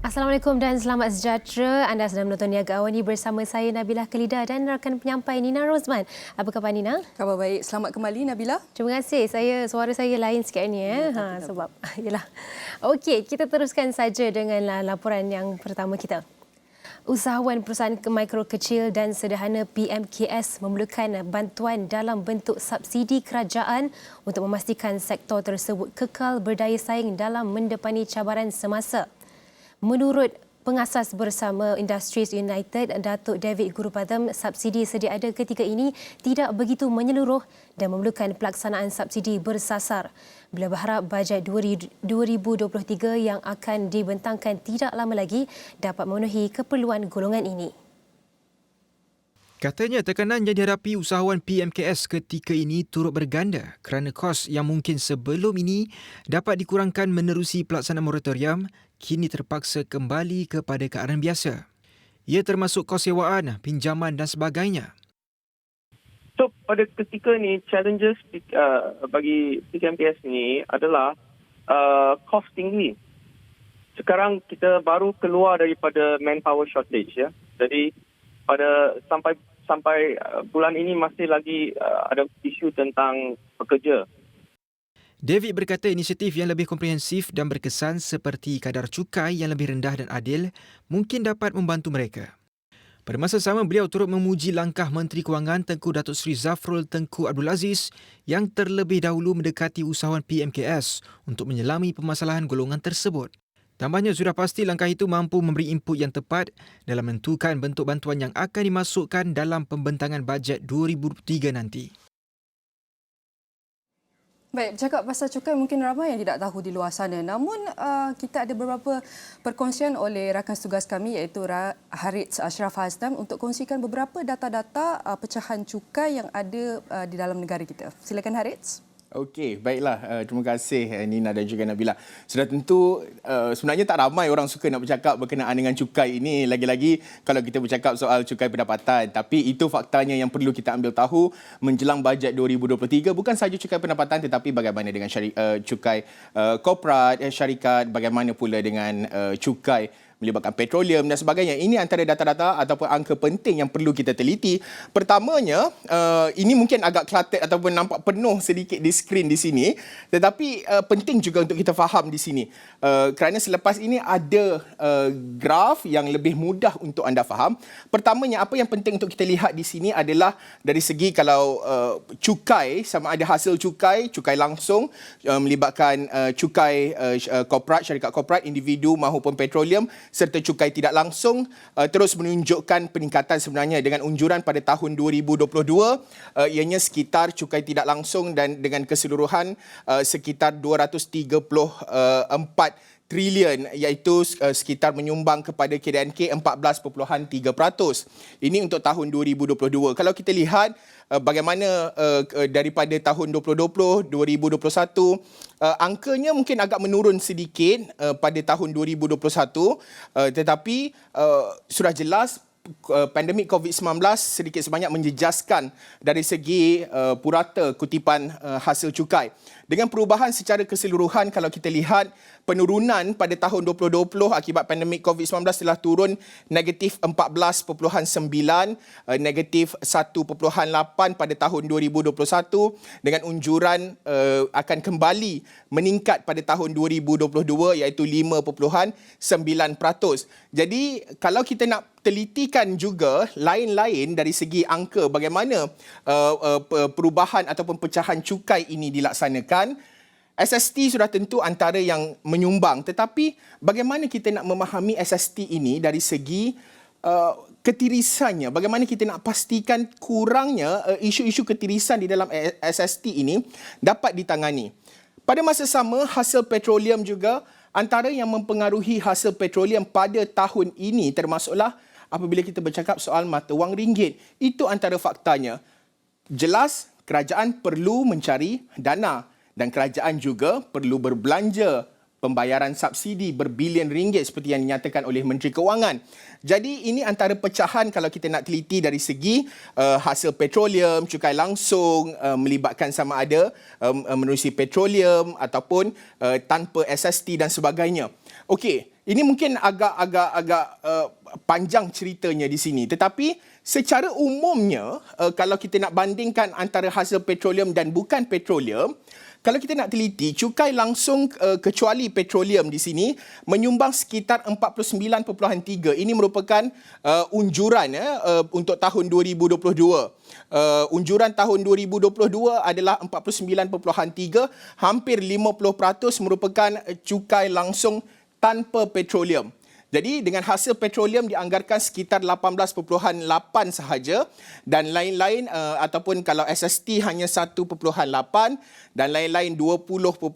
Assalamualaikum dan selamat sejahtera. Anda sedang menonton Niaga AWANI bersama saya Nabila Khalida dan rakan penyampai Nina Rosman. Apa khabar Nina? Khabar baik. Selamat kembali Nabila. Terima kasih. Suara saya lain sikit ni sebab yalah. Okey, kita teruskan saja dengan laporan yang pertama kita. Usahawan perusahaan mikro kecil dan sederhana PMKS memerlukan bantuan dalam bentuk subsidi kerajaan untuk memastikan sektor tersebut kekal berdaya saing dalam mendepani cabaran semasa. Menurut pengasas bersama Industries United, Datuk David Gurupadam, subsidi sedia ada ketika ini tidak begitu menyeluruh dan memerlukan pelaksanaan subsidi bersasar. Beliau berharap bajet 2023 yang akan dibentangkan tidak lama lagi dapat memenuhi keperluan golongan ini. Katanya tekanan yang dihadapi usahawan PMKS ketika ini turut berganda kerana kos yang mungkin sebelum ini dapat dikurangkan menerusi pelaksanaan moratorium kini terpaksa kembali kepada keadaan biasa. Ia termasuk kos sewaan, pinjaman dan sebagainya. So pada ketika ni challenges bagi PMKS ni adalah kos tinggi. Sekarang kita baru keluar daripada manpower shortage ya. Jadi pada sampai bulan ini masih lagi ada isu tentang pekerja. David berkata inisiatif yang lebih komprehensif dan berkesan seperti kadar cukai yang lebih rendah dan adil mungkin dapat membantu mereka. Pada masa sama, beliau turut memuji langkah Menteri Kewangan Tengku Datuk Seri Zafrul Tengku Abdul Aziz yang terlebih dahulu mendekati usahawan PMKS untuk menyelami permasalahan golongan tersebut. Tambahnya sudah pasti langkah itu mampu memberi input yang tepat dalam menentukan bentuk bantuan yang akan dimasukkan dalam pembentangan bajet 2023 nanti. Baik, bercakap pasal cukai mungkin ramai yang tidak tahu di luar sana. Namun kita ada beberapa perkongsian oleh rakan tugas kami iaitu Ernst Ashraf Hasdam untuk kongsikan beberapa data-data pecahan cukai yang ada di dalam negara kita. Silakan Ernst. Okey, baiklah. Terima kasih Nina dan juga Nabila. Sudah tentu sebenarnya tak ramai orang suka nak bercakap berkenaan dengan cukai ini. Lagi-lagi kalau kita bercakap soal cukai pendapatan. Tapi itu faktanya yang perlu kita ambil tahu menjelang bajet 2023. Bukan sahaja cukai pendapatan tetapi bagaimana dengan cukai korporat, syarikat, bagaimana pula dengan cukai melibatkan petroleum dan sebagainya. Ini antara data-data ataupun angka penting yang perlu kita teliti. Pertamanya, ini mungkin agak cluttered ataupun nampak penuh sedikit di skrin di sini. Tetapi penting juga untuk kita faham di sini. Kerana selepas ini ada graf yang lebih mudah untuk anda faham. Pertamanya, apa yang penting untuk kita lihat di sini adalah dari segi kalau cukai, sama ada hasil cukai langsung melibatkan cukai korporat, syarikat korporat, individu maupun petroleum, serta cukai tidak langsung terus menunjukkan peningkatan sebenarnya dengan unjuran pada tahun 2022 ianya sekitar cukai tidak langsung dan dengan keseluruhan sekitar 234 trilion iaitu sekitar menyumbang kepada KDNK 14.3%. Ini untuk tahun 2022. Kalau kita lihat bagaimana daripada tahun 2020, 2021, angkanya mungkin agak menurun sedikit pada tahun 2021 tetapi sudah jelas pandemik COVID-19 sedikit sebanyak menjejaskan dari segi purata kutipan hasil cukai. Dengan perubahan secara keseluruhan, kalau kita lihat penurunan pada tahun 2020 akibat pandemik COVID-19 telah turun negatif 14.9, negatif 1.8 pada tahun 2021 dengan unjuran akan kembali meningkat pada tahun 2022 iaitu 5.9%. Jadi kalau kita nak telitikan juga lain-lain dari segi angka bagaimana perubahan ataupun pecahan cukai ini dilaksanakan, SST sudah tentu antara yang menyumbang. Tetapi bagaimana kita nak memahami SST ini dari segi ketirisannya? Bagaimana kita nak pastikan kurangnya isu-isu ketirisan di dalam SST ini dapat ditangani? Pada masa sama, hasil petroleum juga antara yang mempengaruhi hasil petroleum pada tahun ini termasuklah apabila kita bercakap soal mata wang ringgit. Itu antara faktanya. Jelas kerajaan perlu mencari dana dan kerajaan juga perlu berbelanja pembayaran subsidi berbilion ringgit seperti yang dinyatakan oleh Menteri Keuangan. Jadi ini antara pecahan kalau kita nak teliti dari segi hasil petroleum, cukai langsung, melibatkan sama ada menerusi petroleum ataupun tanpa SST dan sebagainya. Okey, ini mungkin agak panjang ceritanya di sini, tetapi secara umumnya kalau kita nak bandingkan antara hasil petroleum dan bukan petroleum, kalau kita nak teliti, cukai langsung kecuali petroleum di sini menyumbang sekitar 49.3. Ini merupakan unjuran untuk tahun 2022. Unjuran tahun 2022 adalah 49.3, hampir 50% merupakan cukai langsung tanpa petroleum. Jadi dengan hasil petroleum dianggarkan sekitar 18.8 sahaja dan lain-lain ataupun kalau SST hanya 1.8 dan lain-lain 20.1.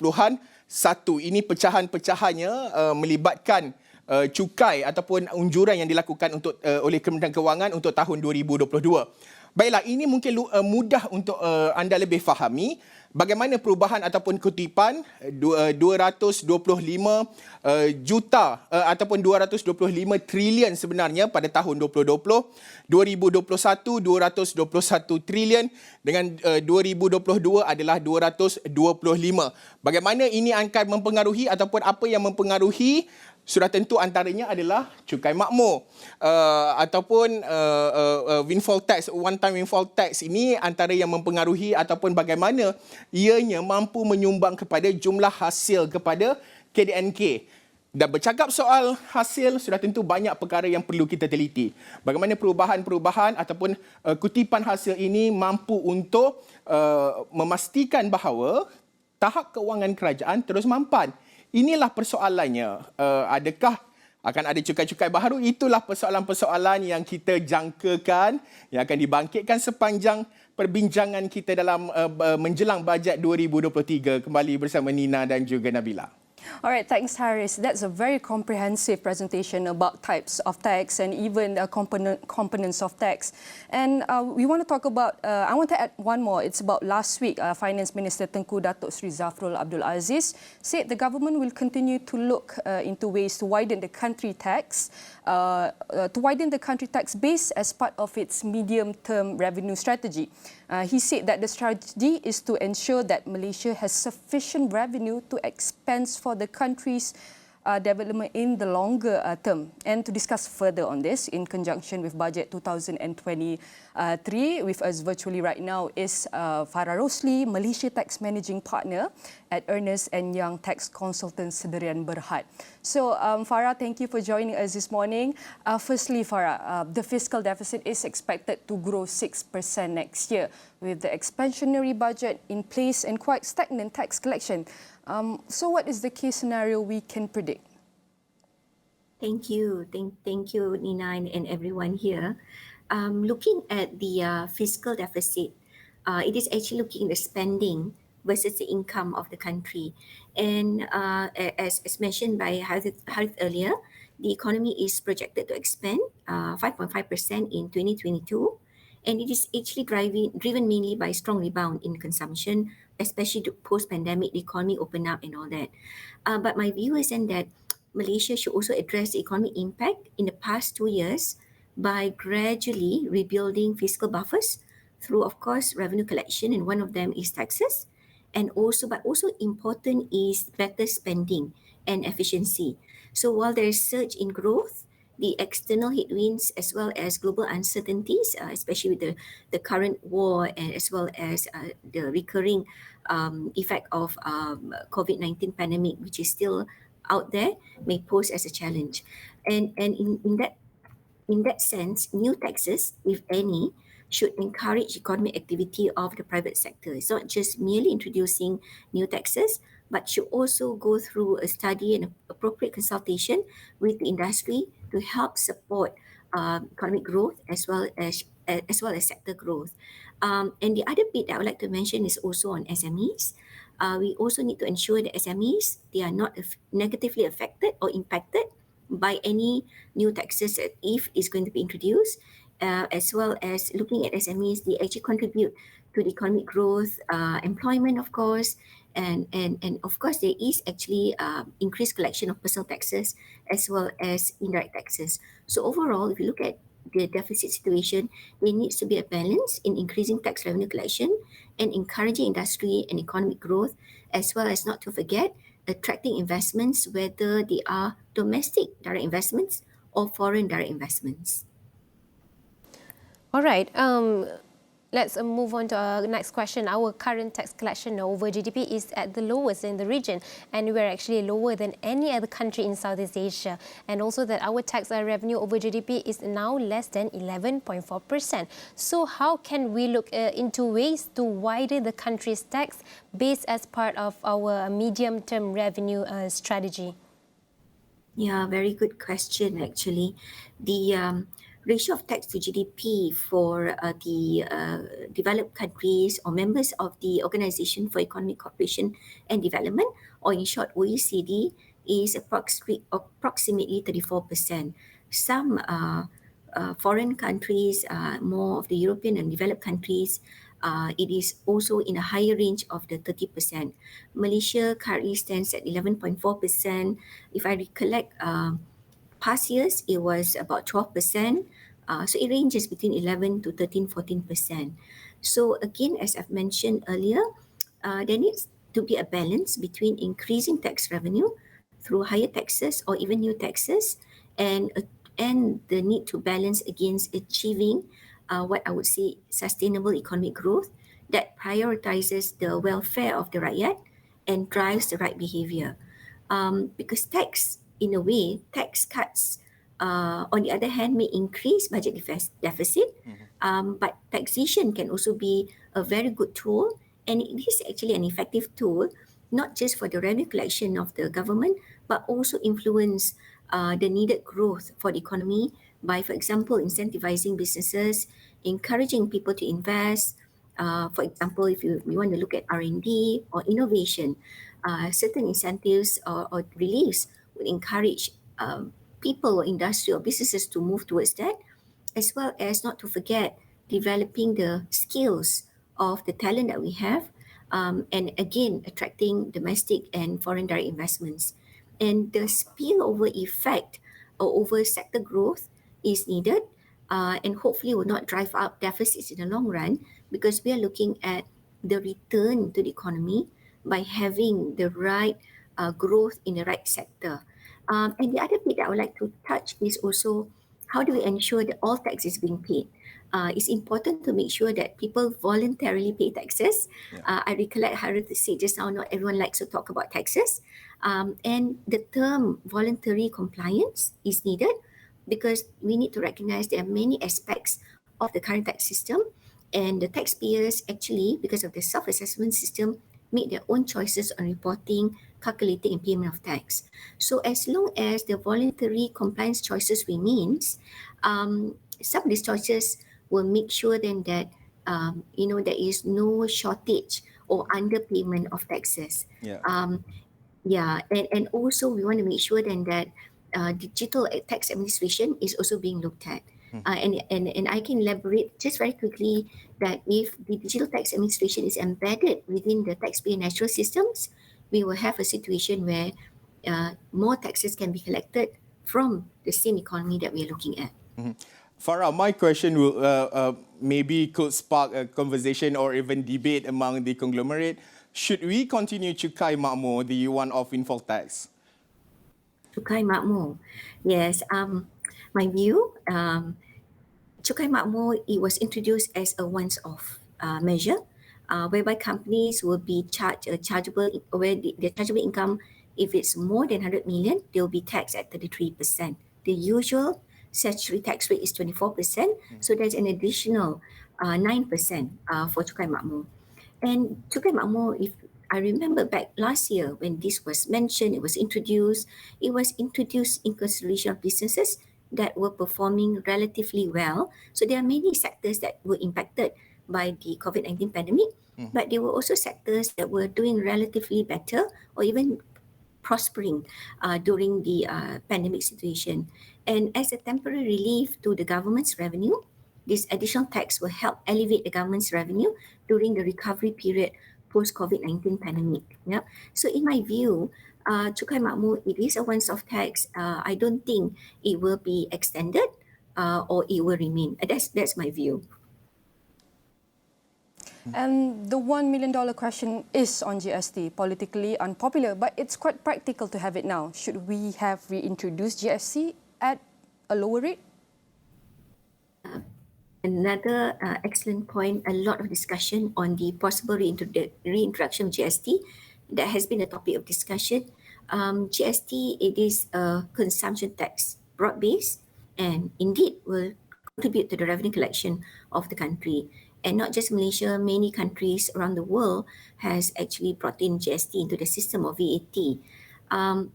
Ini pecahan-pecahannya melibatkan cukai ataupun unjuran yang dilakukan oleh Kementerian Keuangan untuk tahun 2022. Baiklah, ini mungkin mudah untuk anda lebih fahami bagaimana perubahan ataupun kutipan 225 juta ataupun 225 trilion sebenarnya pada tahun 2020, 2021 221 trilion dengan 2022 adalah 225. Bagaimana ini akan mempengaruhi ataupun apa yang mempengaruhi? Sudah tentu antaranya adalah cukai makmur ataupun windfall tax, one time windfall tax. Ini antara yang mempengaruhi ataupun bagaimana ianya mampu menyumbang kepada jumlah hasil kepada KDNK. Dan bercakap soal hasil, sudah tentu banyak perkara yang perlu kita teliti. Bagaimana perubahan-perubahan ataupun kutipan hasil ini mampu untuk memastikan bahawa tahap keuangan kerajaan terus mampan. Inilah persoalannya. Adakah akan ada cukai-cukai baharu? Itulah persoalan-persoalan yang kita jangkakan yang akan dibangkitkan sepanjang perbincangan kita dalam menjelang bajet 2023. Kembali bersama Nina dan juga Nabila. All right, thanks, Haris. That's a very comprehensive presentation about types of tax and even components of tax. And we want to talk about, I want to add one more. It's about last week, Finance Minister Tengku Datuk Sri Zafrul Abdul Aziz said the government will continue to look into ways to widen the country tax, base as part of its medium-term revenue strategy. He said that the strategy is to ensure that Malaysia has sufficient revenue to expense for the country's development in the longer term. And to discuss further on this, in conjunction with Budget 2023, with us virtually right now is Farah Rosley, Malaysia Tax Managing Partner at Ernst and Young Tax Consultants Sdn Bhd. So, Farah, thank you for joining us this morning. Firstly, Farah, the fiscal deficit is expected to grow 6% next year, with the expansionary budget in place and quite stagnant tax collection. So what is the case scenario we can predict? Thank you. Thank you, Nina, and everyone here. Looking at the fiscal deficit, it is actually looking at the spending versus the income of the country. And as mentioned by Harith earlier, the economy is projected to expand 5.5% in 2022. And it is actually driven mainly by strong rebound in consumption, especially post-pandemic, the economy opened up and all that. But my view is then that Malaysia should also address the economic impact in the past 2 years by gradually rebuilding fiscal buffers through, of course, revenue collection, and one of them is taxes. But also important is better spending and efficiency. So while there is surge in growth, the external headwinds as well as global uncertainties, especially with the current war and as well as the recurring effect of COVID-19 pandemic, which is still out there, may pose as a challenge. And in that sense, new taxes, if any, should encourage economic activity of the private sector. It's not just merely introducing new taxes, but should also go through a study and appropriate consultation with the industry to help support economic growth as well as sector growth. And the other bit that I would like to mention is also on SMEs. We also need to ensure that SMEs, they are not negatively affected or impacted by any new taxes if it's going to be introduced, as well as looking at SMEs, they actually contribute to the economic growth, employment, of course, And of course, there is actually increased collection of personal taxes as well as indirect taxes. So overall, if you look at the deficit situation, there needs to be a balance in increasing tax revenue collection and encouraging industry and economic growth, as well as not to forget attracting investments, whether they are domestic direct investments or foreign direct investments. All right. Let's move on to our next question. Our current tax collection over GDP is at the lowest in the region, and we're actually lower than any other country in Southeast Asia. And also that our tax revenue over GDP is now less than 11.4%. So how can we look into ways to widen the country's tax base as part of our medium-term revenue strategy? Yeah, very good question actually. The ratio of tax to GDP for the developed countries or members of the Organization for Economic Cooperation and Development, or in short OECD, is approximately 34%. Some foreign countries, more of the European and developed countries, it is also in a higher range of the 30%. Malaysia currently stands at 11.4%. If I recollect, past years, it was about 12%. So it ranges between 11 to 13, 14%. So again, as I've mentioned earlier, there needs to be a balance between increasing tax revenue through higher taxes or even new taxes, and the need to balance against achieving what I would say sustainable economic growth that prioritizes the welfare of the rakyat and drives the right behavior. Because tax, in a way, tax cuts, on the other hand, may increase budget deficit, but taxation can also be a very good tool, and it is actually an effective tool, not just for the revenue collection of the government, but also influence the needed growth for the economy by, for example, incentivizing businesses, encouraging people to invest. For example, if you want to look at R&D or innovation, certain incentives or reliefs would encourage people or industry or businesses to move towards that, as well as not to forget developing the skills of the talent that we have, and again, attracting domestic and foreign direct investments. And the spillover effect or over sector growth is needed, and hopefully will not drive up deficits in the long run, because we are looking at the return to the economy by having the right growth in the right sector. And the other bit that I would like to touch is also how do we ensure that all tax is being paid? It's important to make sure that people voluntarily pay taxes. I recollect Harith said just now, not everyone likes to talk about taxes. And the term voluntary compliance is needed because we need to recognize there are many aspects of the current tax system, and the taxpayers actually, because of the self-assessment system, make their own choices on reporting, calculating and payment of tax. So as long as the voluntary compliance choices remains, some of these choices will make sure then that there is no shortage or underpayment of taxes. And also we want to make sure then that digital tax administration is also being looked at. And I can elaborate just very quickly that if the digital tax administration is embedded within the taxpayer national systems, we will have a situation where more taxes can be collected from the same economy that we are looking at. Farah, my question will maybe could spark a conversation or even debate among the conglomerate. Should we continue Cukai Makmur, the one-off windfall tax? Cukai Makmur, yes. My view, Cukai Makmur, it was introduced as a once-off measure, whereby companies will be chargeable, where the chargeable income, if it's more than 100 million, they will be taxed at 33%. The usual statutory tax rate is 24%, so there's an additional 9% for Cukai Makmur. And Cukai Makmur, if I remember back last year when this was mentioned, it was introduced in consideration of businesses that were performing relatively well. So there are many sectors that were impacted by the COVID-19 pandemic, but there were also sectors that were doing relatively better or even prospering during the pandemic situation. And as a temporary relief to the government's revenue, this additional tax will help elevate the government's revenue during the recovery period post-COVID-19 pandemic. Yeah. So in my view, cukai makmur, it is a one-off tax. I don't think it will be extended or it will remain. That's my view. And the $1 million question is on GST, politically unpopular, but it's quite practical to have it now. Should we have reintroduced GST at a lower rate? Another excellent point, a lot of discussion on the possible reintroduction of GST. That has been a topic of discussion. GST, it is a consumption tax, broad-based, and indeed will contribute to the revenue collection of the country. And not just Malaysia, many countries around the world has actually brought in GST into the system of VAT.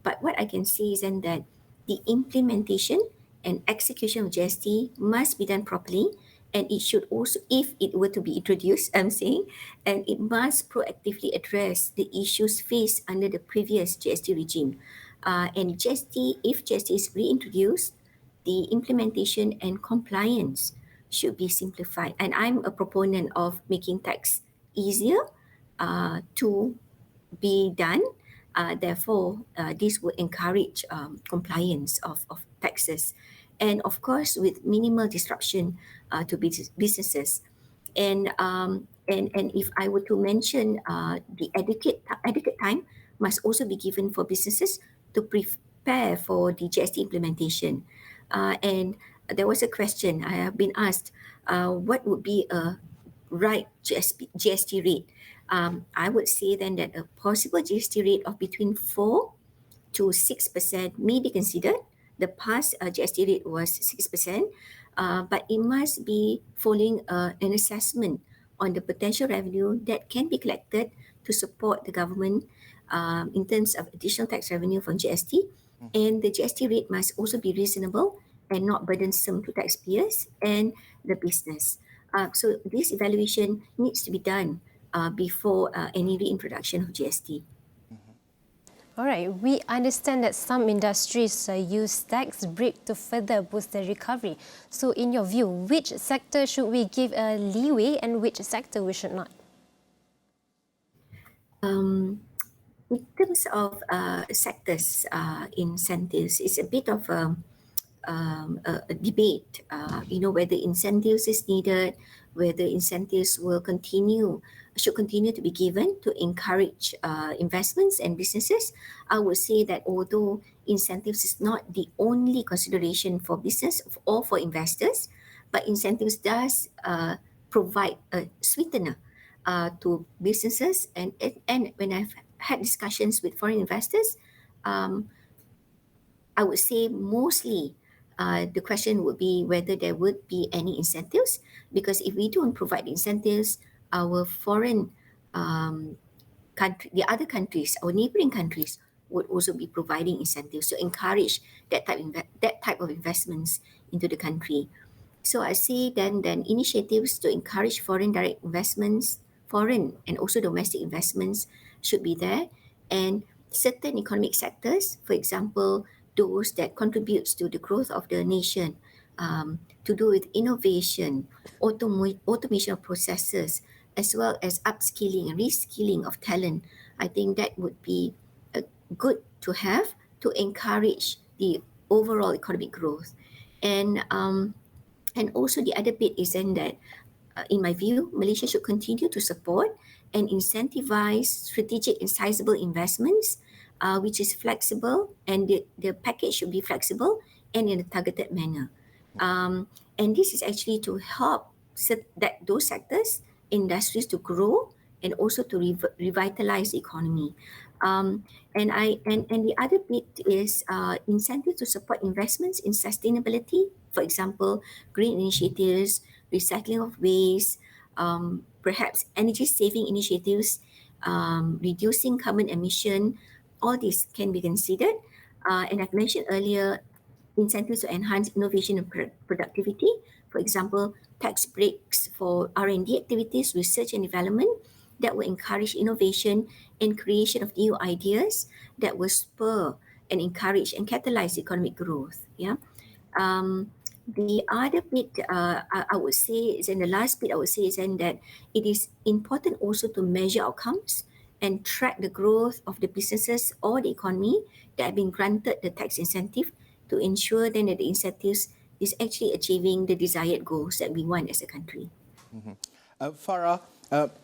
But what I can say is then that the implementation and execution of GST must be done properly, and it should also, if it were to be introduced, I'm saying, and it must proactively address the issues faced under the previous GST regime. And GST, if GST is reintroduced, the implementation and compliance should be simplified. And I'm a proponent of making tax easier to be done. Therefore, this will encourage compliance of taxes. And of course, with minimal disruption to businesses. And if I were to mention the adequate time must also be given for businesses to prepare for the GST implementation. And there was a question I have been asked, what would be a right GST rate? I would say then that a possible GST rate of between 4 to 6% may be considered. The past GST rate was 6%, but it must be following an assessment on the potential revenue that can be collected to support the government in terms of additional tax revenue from GST. And the GST rate must also be reasonable and not burdensome to taxpayers and the business. So this evaluation needs to be done before any reintroduction of GST. All right, we understand that some industries use tax break to further boost the recovery. So in your view, which sector should we give a leeway and which sector we should not? In terms of sectors incentives, it's a bit of a debate, whether incentives is needed, whether incentives should continue to be given to encourage investments and businesses. I would say that although incentives is not the only consideration for business or for investors, but incentives does provide a sweetener to businesses. And when I've had discussions with foreign investors, I would say mostly the question would be whether there would be any incentives, because if we don't provide incentives, our foreign the other countries, our neighboring countries, would also be providing incentives to encourage that type of investments into the country. So I see then initiatives to encourage foreign direct investments, foreign and also domestic investments should be there, and certain economic sectors, for example, those that contributes to the growth of the nation, to do with innovation, automation of processes, as well as upskilling and reskilling of talent. I think that would be good to have to encourage the overall economic growth. And also the other bit is then that, in my view, Malaysia should continue to support and incentivize strategic and sizable investments, which is flexible, and the package should be flexible and in a targeted manner. And this is actually to help those sectors, industries to grow and also to revitalize the economy. And the other bit is incentive to support investments in sustainability, for example, green initiatives, recycling of waste, perhaps energy saving initiatives, reducing carbon emission. All this can be considered. And I've mentioned earlier, incentives to enhance innovation and productivity. For example, tax breaks for R&D activities, research and development, that will encourage innovation and creation of new ideas that will spur and encourage and catalyze economic growth. Yeah. The other bit I would say is, and the last bit I would say is, and that it is important also to measure outcomes and track the growth of the businesses or the economy that have been granted the tax incentive to ensure then that the incentives is actually achieving the desired goals that we want as a country. Farah,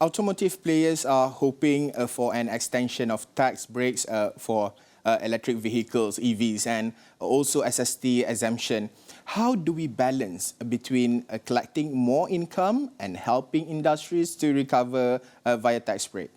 automotive players are hoping for an extension of tax breaks for electric vehicles, EVs, and also SST exemption. How do we balance between collecting more income and helping industries to recover via tax break?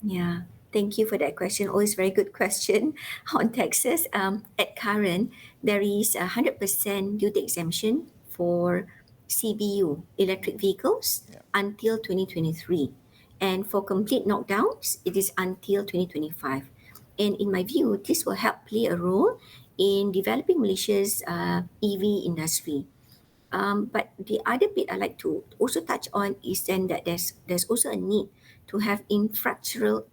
Yeah, thank you for that question. Always very good question on taxes. At current, there is a 100% duty exemption for CBU, electric vehicles, until 2023. And for complete knockdowns, it is until 2025. And in my view, this will help play a role in developing Malaysia's EV industry. But the other bit I like to also touch on is then that there's also a need to have infrastructural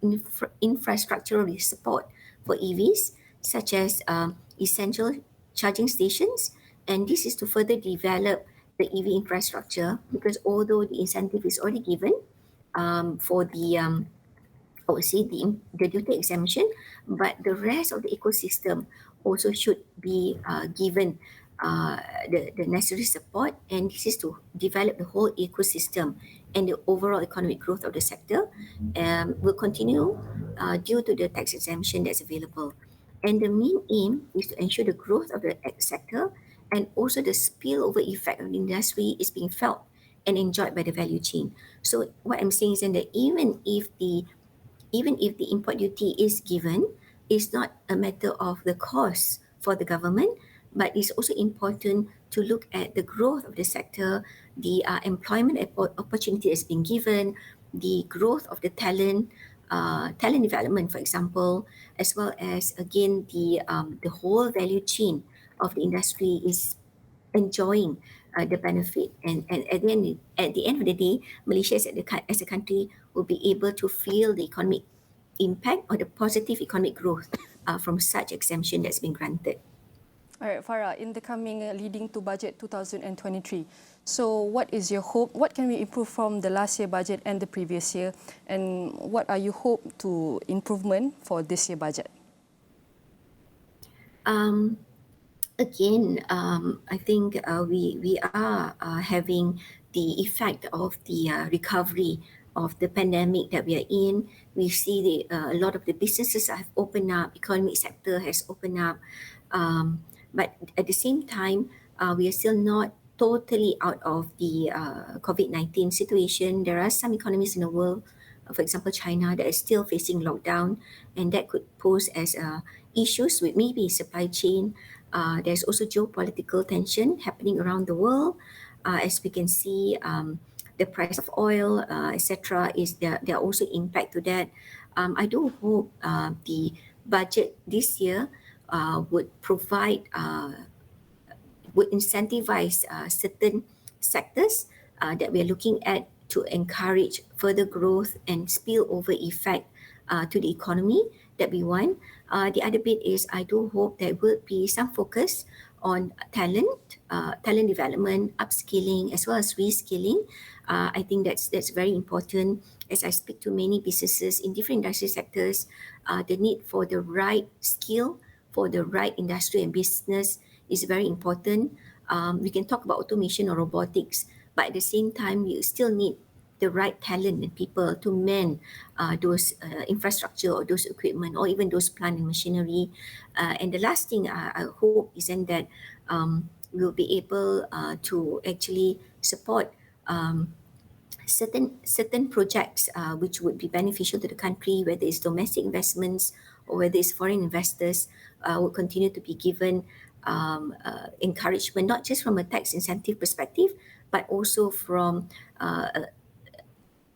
support for EVs, such as essential charging stations, and this is to further develop the EV infrastructure, because although the incentive is already given for the I would say the duty exemption, but the rest of the ecosystem also should be given the necessary support, and this is to develop the whole ecosystem, and the overall economic growth of the sector will continue due to the tax exemption that's available. And the main aim is to ensure the growth of the sector and also the spillover effect of the industry is being felt and enjoyed by the value chain. So what I'm saying is that even if the import duty is given, it's not a matter of the cost for the government, but it's also important to look at the growth of the sector, the employment opportunity that's been given, the growth of the talent development, for example, as well as again the whole value chain of the industry is enjoying the benefit, and at the end of the day, Malaysia as a country will be able to feel the economic impact or the positive economic growth from such exemption that's been granted. All right, Farah, in the coming leading to budget 2023, so what is your hope? What can we improve from the last year budget and the previous year? And what are you hope to improvement for this year budget? Again, I think we are having the effect of the recovery of the pandemic that we are in. We see a lot of the businesses have opened up, economic sector has opened up, but at the same time, we are still not totally out of the COVID-19 situation. There are some economies in the world, for example, China, that is still facing lockdown, and that could pose as issues with maybe supply chain. There's also geopolitical tension happening around the world. As we can see, the price of oil, etc., there are also impact to that. I do hope the budget this year would incentivize certain sectors that we are looking at to encourage further growth and spillover effect to the economy that we want. The other bit is I do hope there will be some focus on talent development, upskilling, as well as reskilling. I think that's very important. As I speak to many businesses in different industry sectors, the need for the right skill for the right industry and business is very important. We can talk about automation or robotics, but at the same time, you still need the right talent and people to man those infrastructure or those equipment or even those plant and machinery. And the last thing I hope is then that we'll be able to actually support certain projects which would be beneficial to the country, whether it's domestic investments or whether it's foreign investors, will continue to be given encouragement, not just from a tax incentive perspective, but also from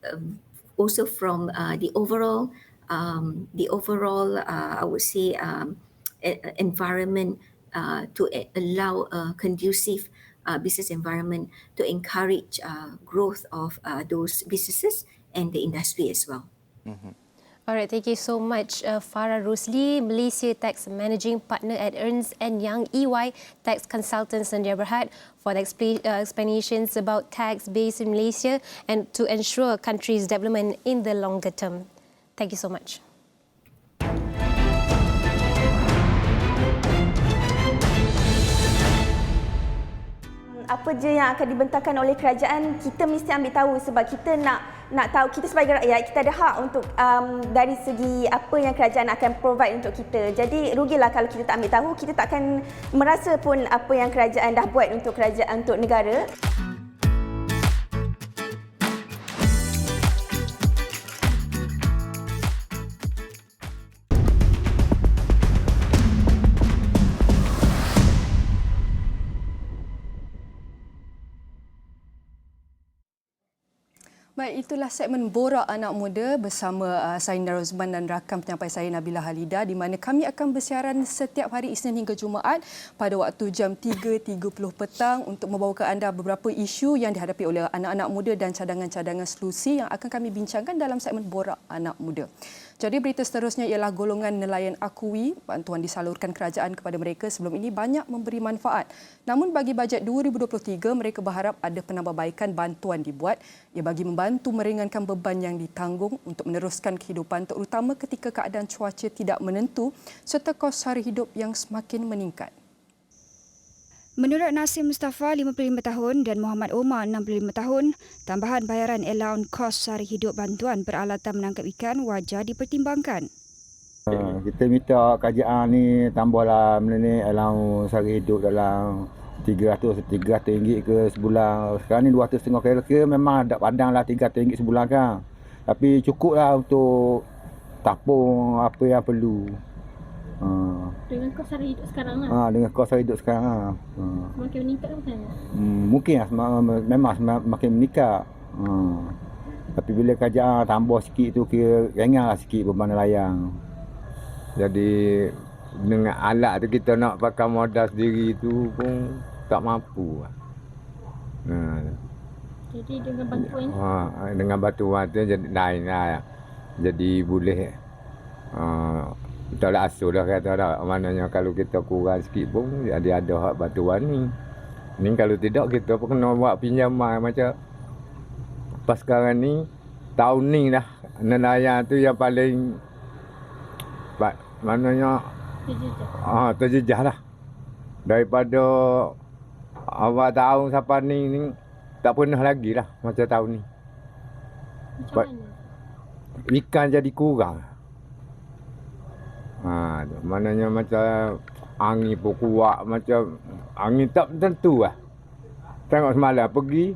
the overall I would say environment to allow a conducive business environment to encourage growth of those businesses and the industry as well. Alright, thank you so much, Farah Rosley, Malaysia Tax Managing Partner at Ernst and Young EY Tax Consultants Sedia Berhad, for the explanations about tax base in Malaysia and to ensure country's development in the longer term. Thank you so much. Apa je yang akan dibentangkan oleh kerajaan, kita mesti ambil tahu sebab kita nak tahu, kita sebagai rakyat kita ada hak untuk dari segi apa yang kerajaan akan provide untuk kita. Jadi rugilah kalau kita tak ambil tahu, kita tak akan merasa pun apa yang kerajaan dah buat untuk kerajaan, untuk negara. Baik, itulah segmen Borak Anak Muda bersama saya Nina Rozman dan rakam penyampai saya Nabila Halida, di mana kami akan bersiaran setiap hari Isnin hingga Jumaat pada waktu jam 3.30 petang untuk membawakan anda beberapa isu yang dihadapi oleh anak-anak muda dan cadangan-cadangan solusi yang akan kami bincangkan dalam segmen Borak Anak Muda. Jadi berita seterusnya ialah golongan nelayan akui bantuan disalurkan kerajaan kepada mereka sebelum ini banyak memberi manfaat. Namun bagi bajet 2023, mereka berharap ada penambahbaikan bantuan dibuat ia bagi membantu meringankan beban yang ditanggung untuk meneruskan kehidupan, terutama ketika keadaan cuaca tidak menentu serta kos sara hidup yang semakin meningkat. Menurut Nasim Mustafa, 55 tahun dan Muhammad Omar, 65 tahun, tambahan bayaran allowance kos sara hidup bantuan peralatan menangkap ikan wajar dipertimbangkan. Kita minta kerajaan ni tambahlah ni allowance sara hidup dalam RM300 ke sebulan. Sekarang ni 250 kira memang ada padanglah RM300 sebulan kan. Tapi cukuplah untuk tapung apa yang perlu. Dengan kos sara hidup sekarang lah. Dengan kos sara hidup sekarang lah. Semakin meningkat bukan? Mungkin lah, memang semakin meningkat. Tapi bila kerajaan tambah sikit tu kira ringanlah sikit beban nelayan. Jadi dengan alat tu kita nak pakai modal sendiri tu pun tak mampu. Jadi dengan bantuan? Dengan bantuan tu jadi lain lah. Jadi boleh betul lah Astro dah kata dah. Maknanya kalau kita kurang sikit pun jadi ada hak bantuan ni. Ni kalau tidak kita pun kena buat pinjaman macam pas sekarang ni. Tahun ni dah nelayan tu yang paling maknanya terjejah lah. Daripada awal tahun sampai ni tak pernah lagi lah macam tahun ni. Macam mana? Ikan jadi kurang. Maknanya macam angin pun kuat, macam angin tak tentu lah. Tengok semalam pergi,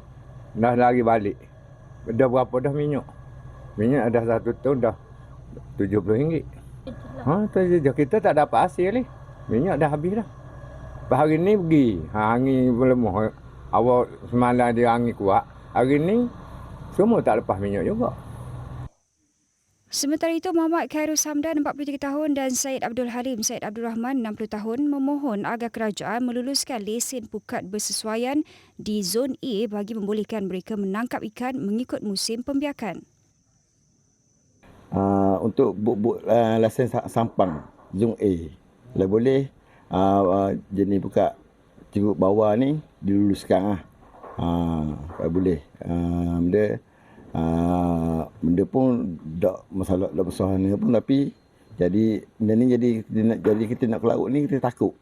dah lari balik. Dah berapa dah minyak? Minyak dah 1 ton dah RM70. Terjejah, kita tak dapat hasil ni. Minyak dah habis dah. Lepas hari ni pergi, angin lemah. Awal semalam dia angin kuat, hari ni semua tak lepas minyak juga. Sementara itu, Muhammad Khairul Hamdan, 43 tahun dan Syed Abdul Halim Syed Abdul Rahman, 60 tahun memohon agar kerajaan meluluskan lesen pukat bersesuaian di Zon A bagi membolehkan mereka menangkap ikan mengikut musim pembiakan. Untuk buk lesen sampang Zon A, kalau boleh jenis pukat cukup bawah ni diluluskan lah. Kalau boleh. Benda pun tak masalah ni pun, tapi jadi benda ni jadi kita nak ke laut ni kita takut.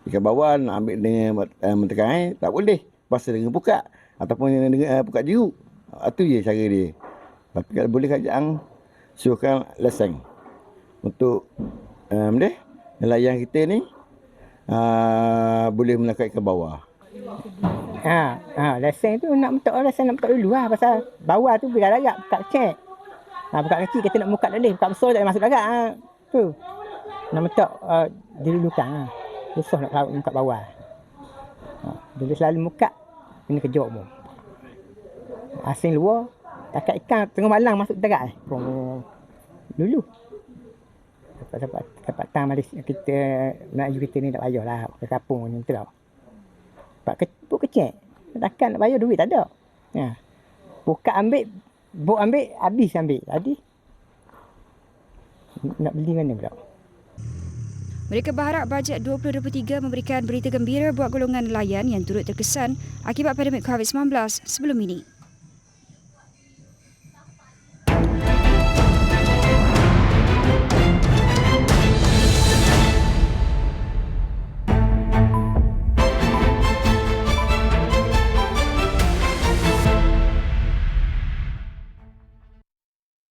Ikan bawah nak ambil dengan mentekan air tak boleh. Pasal dengan pukat ataupun dengan pukat jeruk. Itu je cara dia. Tapi kalau boleh kerajaan suruhkan lesen untuk nelayan kita ni boleh menangkap ikan bawah. Lesen tu nak mentok dulu lah, pasal bawah tu bila darat buka kecil. Buka kecil kita nak buka tak boleh, buka besar tak boleh masuk darat. Tu. Nak mentok dilulukan lah. Susah nak buka bawah. Bila selalu buka kena kejut pun. Asing luar, takat ikan tengah malang masuk darat. Dulu. Dapat tang Malaysia kita nak kita ni tak payahlah ke kampung ni betul tak. Buk kecil. Takkan nak bayar duit tak ada. Buka ambil, buk ambil, habis ambil. Jadi Nak beli mana pula? Mereka berharap bajet 2023 memberikan berita gembira buat golongan nelayan yang turut terkesan akibat pandemik COVID-19 sebelum ini.